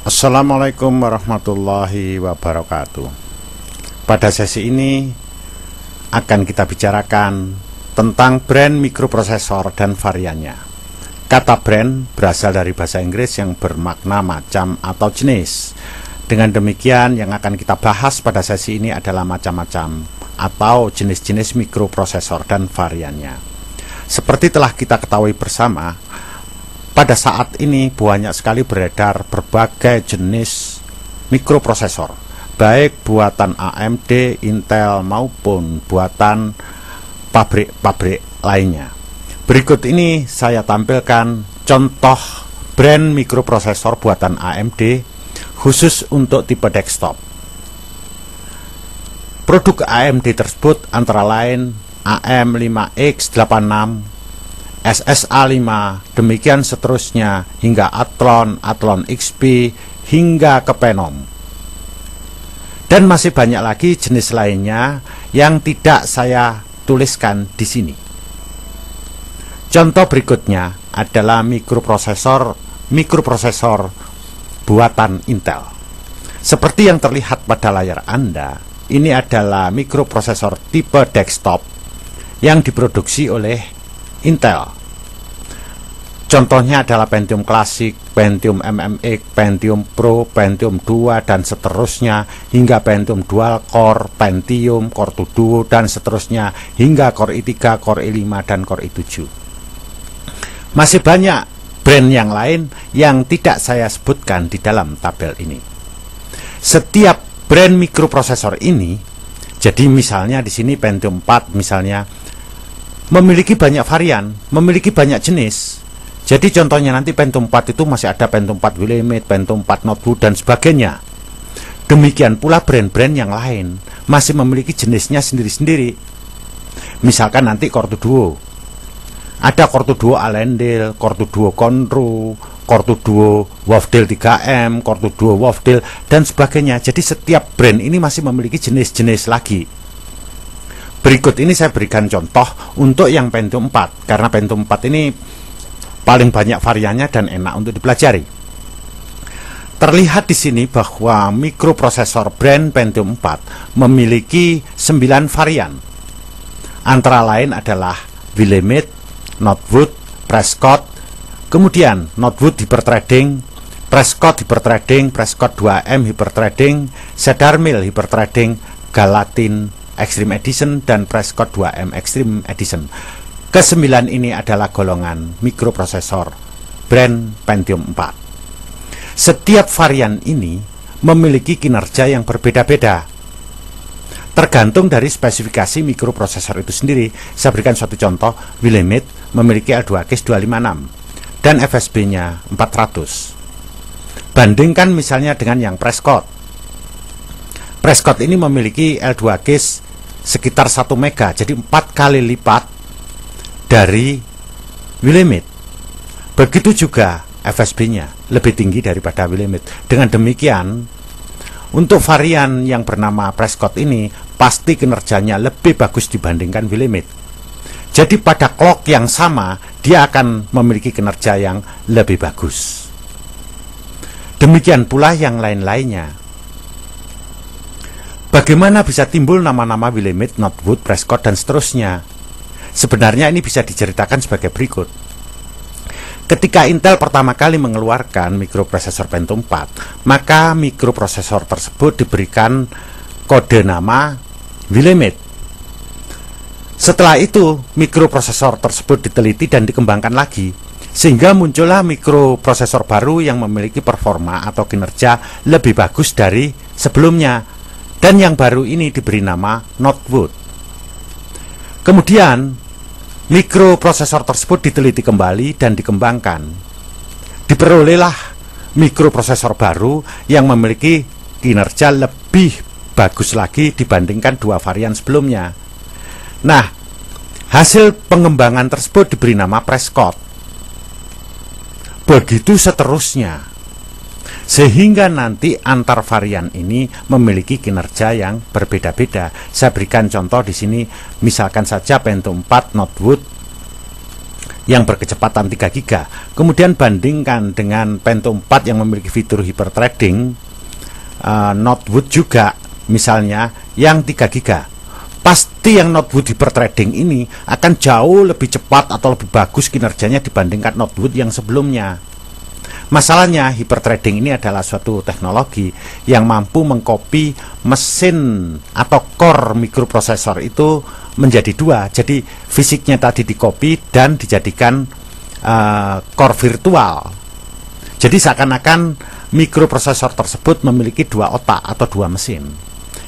Assalamualaikum warahmatullahi wabarakatuh. Pada sesi ini akan kita bicarakan tentang brand mikroprosesor dan variannya. Kata brand berasal dari bahasa Inggris yang bermakna macam atau jenis. Dengan demikian, yang akan kita bahas pada sesi ini adalah macam-macam atau jenis-jenis mikroprosesor dan variannya. Seperti telah kita ketahui bersama, pada saat ini banyak sekali beredar berbagai jenis mikroprosesor, baik buatan AMD, Intel maupun buatan pabrik-pabrik lainnya. Berikut ini saya tampilkan contoh brand mikroprosesor buatan AMD khusus untuk tipe desktop. Produk AMD tersebut antara lain AM5X86, SSA5, demikian seterusnya hingga Athlon, Athlon XP, hingga ke Phenom. Dan masih banyak lagi jenis lainnya yang tidak saya tuliskan di sini. Contoh berikutnya adalah mikroprosesor buatan Intel. Seperti yang terlihat pada layar Anda, ini adalah mikroprosesor tipe desktop yang diproduksi oleh Intel. Contohnya adalah Pentium Classic, Pentium MMX, Pentium Pro, Pentium 2, dan seterusnya hingga Pentium Dual Core, Pentium, Core 2 Duo, dan seterusnya hingga Core i3, Core i5, dan Core i7. Masih banyak brand yang lain yang tidak saya sebutkan di dalam tabel ini. Setiap brand mikroprosesor ini, jadi misalnya di sini Pentium 4 misalnya, memiliki banyak varian, memiliki banyak jenis. Jadi contohnya nanti Pentium 4 itu masih ada Pentium 4 Willamette, Pentium 4 Notebook, dan sebagainya. Demikian pula brand-brand yang lain masih memiliki jenisnya sendiri-sendiri. Misalkan nanti Core 2 Duo, ada Core 2 Duo Allendale, Core 2 Duo Conroe, Core 2 Duo Wafdale 3M, Core 2 Duo Wafdale, dan sebagainya. Jadi setiap brand ini masih memiliki jenis-jenis lagi. Berikut ini saya berikan contoh untuk yang Pentium 4, karena Pentium 4 ini paling banyak variannya dan enak untuk dipelajari. Terlihat di sini bahwa mikroprosesor brand Pentium 4 memiliki 9 varian. Antara lain adalah Willamette, Notebook, Prescott, kemudian Notebook Hyperthreading, Prescott Hyperthreading, Prescott 2M Hyperthreading, Cedar Mill Hyperthreading, Gallatin Extreme Edition, dan Prescott 2M Extreme Edition. Kesembilan ini adalah golongan mikroprosesor brand Pentium 4. Setiap varian ini memiliki kinerja yang berbeda-beda, tergantung dari spesifikasi mikroprosesor itu sendiri. Saya berikan suatu contoh. Willamette memiliki L2X 256 dan FSB-nya 400. Bandingkan misalnya dengan yang Prescott. Prescott ini memiliki L2X sekitar 1 mega, jadi 4 kali lipat dari Willamette. Begitu juga FSB-nya lebih tinggi daripada Willamette. Dengan demikian, untuk varian yang bernama Prescott ini pasti kinerjanya lebih bagus dibandingkan Willamette. Jadi pada clock yang sama, dia akan memiliki kinerja yang lebih bagus. Demikian pula yang lain-lainnya. Bagaimana bisa timbul nama-nama Willamette, Notebook, Prescott, dan seterusnya? Sebenarnya ini bisa diceritakan sebagai berikut. Ketika Intel pertama kali mengeluarkan mikroprosesor Pentium 4, maka mikroprosesor tersebut diberikan kode nama Willamette. Setelah itu, mikroprosesor tersebut diteliti dan dikembangkan lagi, sehingga muncullah mikroprosesor baru yang memiliki performa atau kinerja lebih bagus dari sebelumnya. Dan yang baru ini diberi nama Notebook. Kemudian mikroprosesor tersebut diteliti kembali dan dikembangkan. Diperolehlah mikroprosesor baru yang memiliki kinerja lebih bagus lagi dibandingkan dua varian sebelumnya. Nah, hasil pengembangan tersebut diberi nama Prescott. Begitu seterusnya, sehingga nanti antar varian ini memiliki kinerja yang berbeda-beda. Saya berikan contoh di sini, misalkan saja Pentium 4 Notebook yang berkecepatan 3 GB. Kemudian bandingkan dengan Pentium 4 yang memiliki fitur hyperthreading, Northwood juga misalnya yang 3 GB. Pasti yang Northwood hyperthreading ini akan jauh lebih cepat atau lebih bagus kinerjanya dibandingkan Northwood yang sebelumnya. Masalahnya, hyperthreading ini adalah suatu teknologi yang mampu mengcopy mesin atau core mikroprosesor itu menjadi 2. Jadi fisiknya tadi di-copy dan dijadikan core virtual. Jadi seakan-akan mikroprosesor tersebut memiliki 2 otak atau 2 mesin.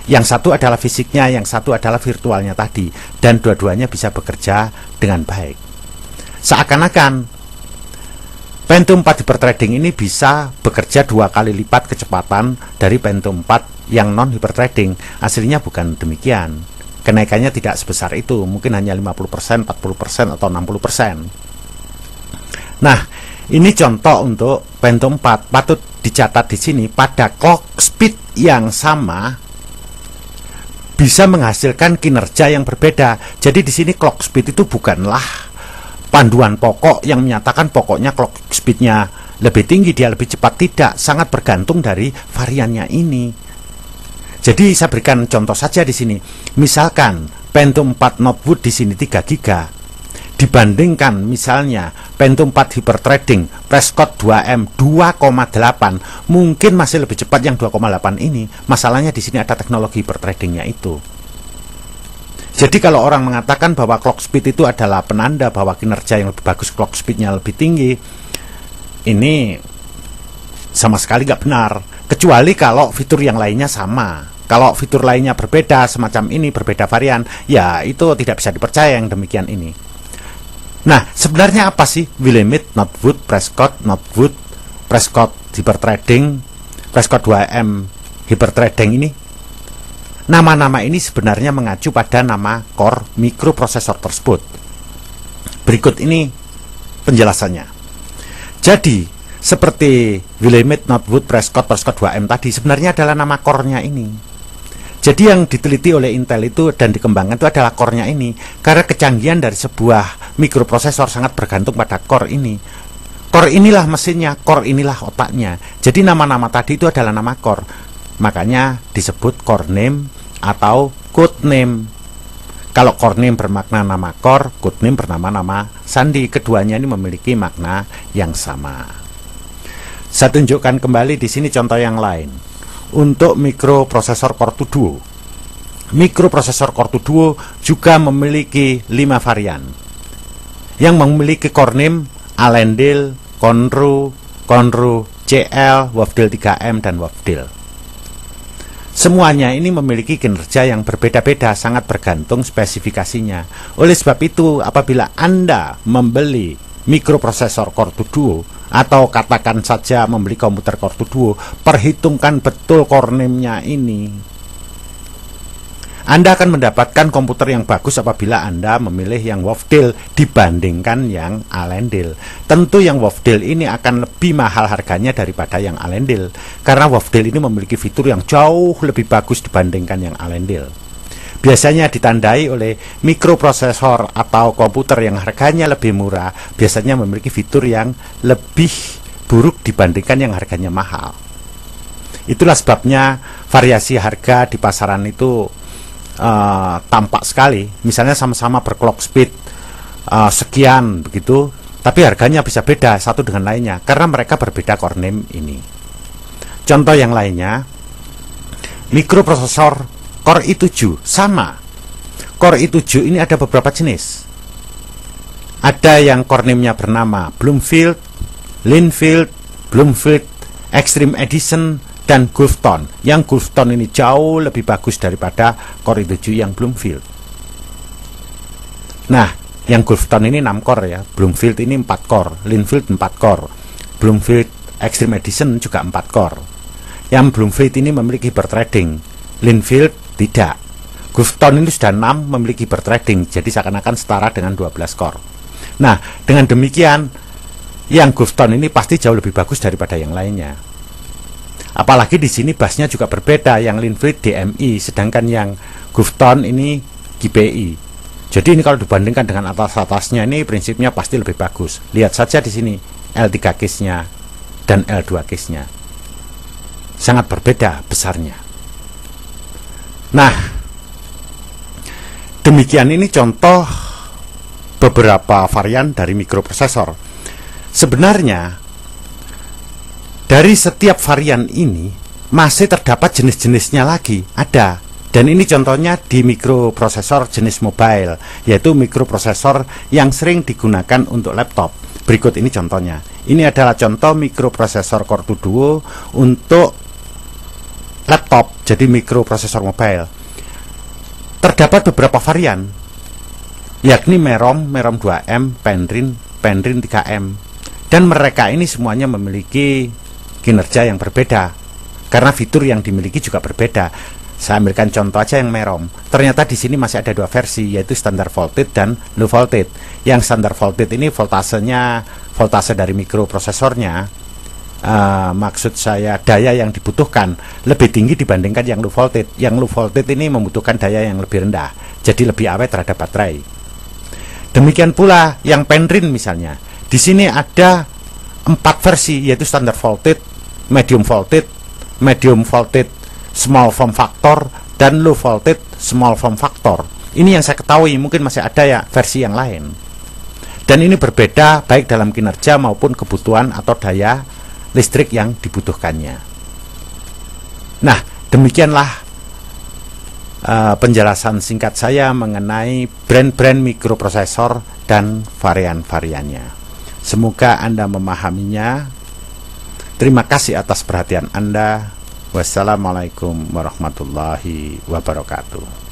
Yang satu adalah fisiknya, yang satu adalah virtualnya tadi, dan dua-duanya bisa bekerja dengan baik. Seakan-akan Pentium 4 hyperthreading ini bisa bekerja 2 kali lipat kecepatan dari Pentium 4 yang non hyperthreading. Aslinya bukan demikian. Kenaikannya tidak sebesar itu, mungkin hanya 50%, 40%, atau 60%. Nah, ini contoh untuk Pentium 4. Patut dicatat di sini, pada clock speed yang sama bisa menghasilkan kinerja yang berbeda. Jadi di sini clock speed itu bukanlah panduan pokok yang menyatakan pokoknya clock speednya lebih tinggi, dia lebih cepat. Tidak, sangat bergantung dari variannya ini. Jadi saya berikan contoh saja di sini. Misalkan Pentium 4 Northwood di sini 3 GB dibandingkan misalnya Pentium 4 hyperthreading Prescott 2M 2,8, mungkin masih lebih cepat yang 2,8 ini. Masalahnya di sini ada teknologi hyperthreadingnya itu. Jadi kalau orang mengatakan bahwa clock speed itu adalah penanda bahwa kinerja yang lebih bagus, clock speednya lebih tinggi, ini sama sekali nggak benar. Kecuali kalau fitur yang lainnya sama. Kalau fitur lainnya berbeda semacam ini, berbeda varian, ya itu tidak bisa dipercaya yang demikian ini. Nah, sebenarnya apa sih Willamette, Northwood, Prescott, Northwood, Prescott hyperthreading, Prescott 2M hyperthreading ini? Nama-nama ini sebenarnya mengacu pada nama core mikroprosesor tersebut. Berikut ini penjelasannya. Jadi, seperti Willamette, Northwood, Prescott, Prescott 2M tadi, sebenarnya adalah nama core-nya ini. Jadi yang diteliti oleh Intel itu dan dikembangkan itu adalah core-nya ini. Karena kecanggihan dari sebuah mikroprosesor sangat bergantung pada core ini. Core inilah mesinnya, core inilah otaknya. Jadi nama-nama tadi itu adalah nama core. Makanya disebut core name atau code name. Kalau core name bermakna nama core, code name bernama nama sandi. Keduanya ini memiliki makna yang sama. Saya tunjukkan kembali di sini contoh yang lain. Untuk mikroprosesor Core 2 Duo. Mikroprosesor Core 2 Duo juga memiliki 5 varian. Yang memiliki core name Allendale, Conroe, CL, Wavdale 3M, dan Wavdale. Semuanya ini memiliki kinerja yang berbeda-beda, sangat bergantung spesifikasinya. Oleh sebab itu, apabila Anda membeli mikroprosesor Core 2 Duo atau katakan saja membeli komputer Core 2 Duo, perhitungkan betul core name-nya ini. Anda akan mendapatkan komputer yang bagus apabila Anda memilih yang Wavdale dibandingkan yang Allendale. Tentu yang Wavdale ini akan lebih mahal harganya daripada yang Allendale, karena Wavdale ini memiliki fitur yang jauh lebih bagus dibandingkan yang Allendale. Biasanya ditandai oleh mikroprosesor atau komputer yang harganya lebih murah, biasanya memiliki fitur yang lebih buruk dibandingkan yang harganya mahal. Itulah sebabnya variasi harga di pasaran itu tampak sekali. Misalnya sama-sama berclock speed sekian begitu, tapi harganya bisa beda satu dengan lainnya karena mereka berbeda core name ini. Contoh yang lainnya, mikroprosesor Core i7 sama. Core i7 ini ada beberapa jenis. Ada yang core name-nya bernama Bloomfield, Linfield, Bloomfield, Extreme Edition, dan Gulfton. Yang Gulfton ini jauh lebih bagus daripada Core i7 yang Bloomfield. Nah, yang Gulfton ini 6 core ya. Bloomfield ini 4 core, Linfield 4 core, Bloomfield Extreme Edition juga 4 core. Yang Bloomfield ini memiliki hyperthreading, Linfield tidak. Gulfton ini sudah 6 memiliki hyperthreading, jadi seakan-akan setara dengan 12 core. Nah, dengan demikian yang Gulfton ini pasti jauh lebih bagus daripada yang lainnya. Apalagi di sini busnya juga berbeda, yang Linfield DMI, sedangkan yang Gulfton ini GPI. Jadi ini kalau dibandingkan dengan atas-atasnya, ini prinsipnya pasti lebih bagus. Lihat saja di sini L3 case-nya dan L2 case-nya. Sangat berbeda besarnya. Nah, demikian ini contoh beberapa varian dari mikroprosesor. Sebenarnya dari setiap varian ini masih terdapat jenis-jenisnya lagi, ada. Dan ini contohnya di mikroprosesor jenis mobile, yaitu mikroprosesor yang sering digunakan untuk laptop. Berikut ini contohnya. Ini adalah contoh mikroprosesor Core 2 Duo untuk laptop, jadi mikroprosesor mobile. Terdapat beberapa varian, yakni Merom, Merom 2M, Penryn, Penryn 3M. Dan mereka ini semuanya memiliki kinerja yang berbeda, karena fitur yang dimiliki juga berbeda. Saya ambilkan contoh aja yang Merom. Ternyata di sini masih ada dua versi, yaitu standar voltage dan low voltage. Yang standar voltage ini voltase dari mikroprosesornya, maksud saya daya yang dibutuhkan lebih tinggi dibandingkan yang low voltage. Yang low voltage ini membutuhkan daya yang lebih rendah, jadi lebih awet terhadap baterai. Demikian pula yang Penryn misalnya. Di sini ada 4 versi, yaitu standar voltage, medium voltage, small form factor, dan low voltage small form factor. Ini yang saya ketahui, mungkin masih ada ya versi yang lain. Dan ini berbeda baik dalam kinerja maupun kebutuhan atau daya listrik yang dibutuhkannya. Nah, demikianlah penjelasan singkat saya mengenai brand-brand mikroprosesor dan varian-variannya. Semoga Anda memahaminya. Terima kasih atas perhatian Anda. Wassalamualaikum warahmatullahi wabarakatuh.